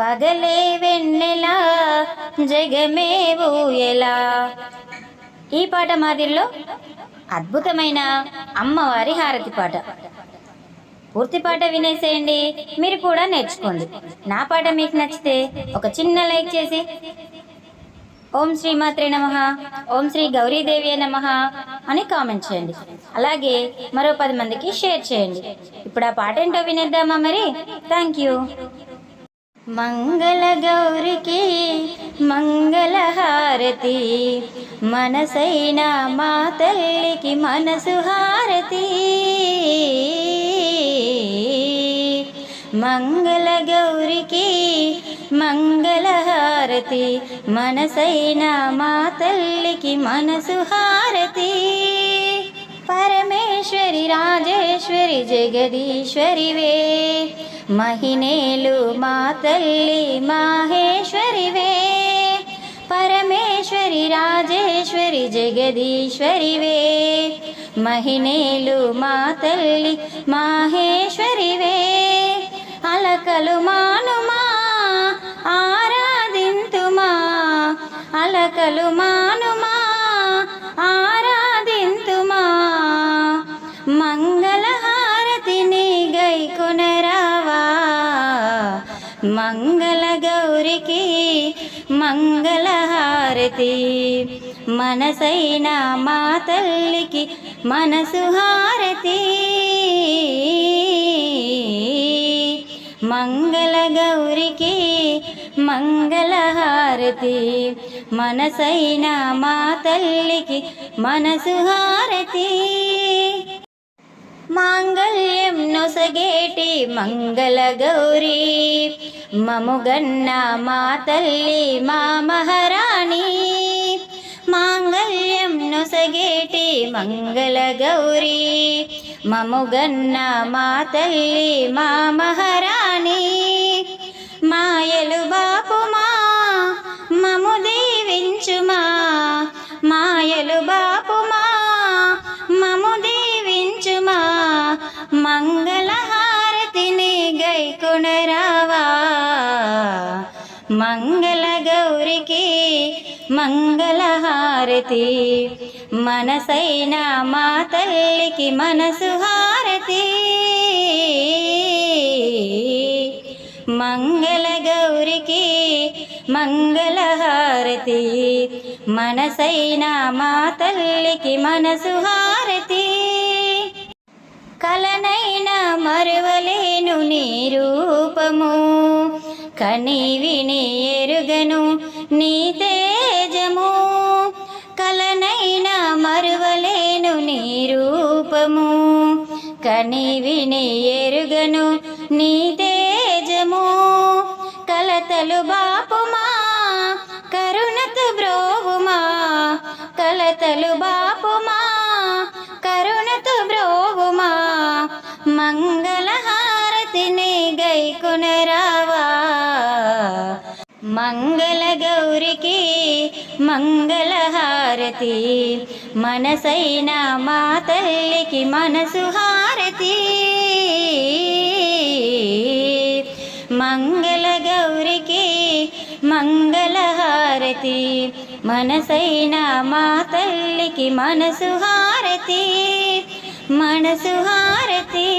పగలే వెన్నెలా జగమే ఊయలా. ఈ పాట మాదిరిలో అద్భుతమైన అమ్మవారి హారతి పాట. పూర్తి పాట వినేసేయండి, మీరు కూడా నేర్చుకోండి. నా పాట మీకు నచ్చితే ఒక చిన్న లైక్ చేసి ఓం శ్రీమాత్రే నమః, ఓం శ్రీ గౌరీదేవి నమః అని కామెంట్ చేయండి. అలాగే మరో 10 మందికి షేర్ చేయండి. ఇప్పుడు ఆ పాట ఏంటో వినేద్దామా మరి? Thank you. మంగళ గౌరికి మంగళ హారతి, మనసైన మా తల్లికి మనసు హారతి. మంగళ గౌరికి మంగళ హారతి, మనసైన మా తల్లికి మనసు హారతి. పరమేశ్వరి రాజేశ్వరి జగదీశ్వరివే, మహినేలు మా తల్లి మాహేశ్వరివే. పరమేశ్వరి రాజేశ్వరి జగదీశ్వరివే, మహినేలు మా తల్లి మాహేశ్వరివే. అలకలు మానుమా ఆరాధింతుమా, అలకలు మానుమా ఆరాధింతుమా. మంగళహారతిని గైకొనరావా, మంగళ గౌరికి మంగళహారతి, మనసైన మా తల్లికి మనసు హారతి. మంగళ గౌరికి మంగళహారతి, మనసైన మా తల్లికి మనసు హారతి. మాంగళ్యం నొసగేటి మంగళ గౌరీ, మముగన్న మా తల్లి మా మహారాణి. మాంగళ్యం నొసగేటి మంగళ గౌరీ, మముగన్న మా తల్లి మా మహారాణి. మాయలు బాపుమా మము దీవించుమా, మాయలు బాపుమా మము దీవించుమా. మంగళహారతిని గైకొనరావా, మంగళ గౌరికి మంగళహారతి, మనసైన మా తల్లికి మనసు హారతి. మంగళ గౌరికి మంగళహారతి, మనసైన మా తల్లికి మనసు హారతి. కలనైన మరువలేను నీ రూపము, కని విని ఎరుగను నీ తేజము. కలనైన మరువలేను నీ రూపము, కని విని ఎరుగను నీ తేజము. కలతలు బాపుమా కరుణతు బ్రోవుమా, కలతలు బాపుమా కరుణతు బ్రోవుమా. మంగళహారతిని గైకొనరావా, మంగళ గౌరికి మంగళహారతి, మనసైన మా తల్లికి మనసు హారతి. మంగళ గౌరికి మంగళహారతి, మనసైన మా తల్లికి మనసు హారతి, మనసు హారతి.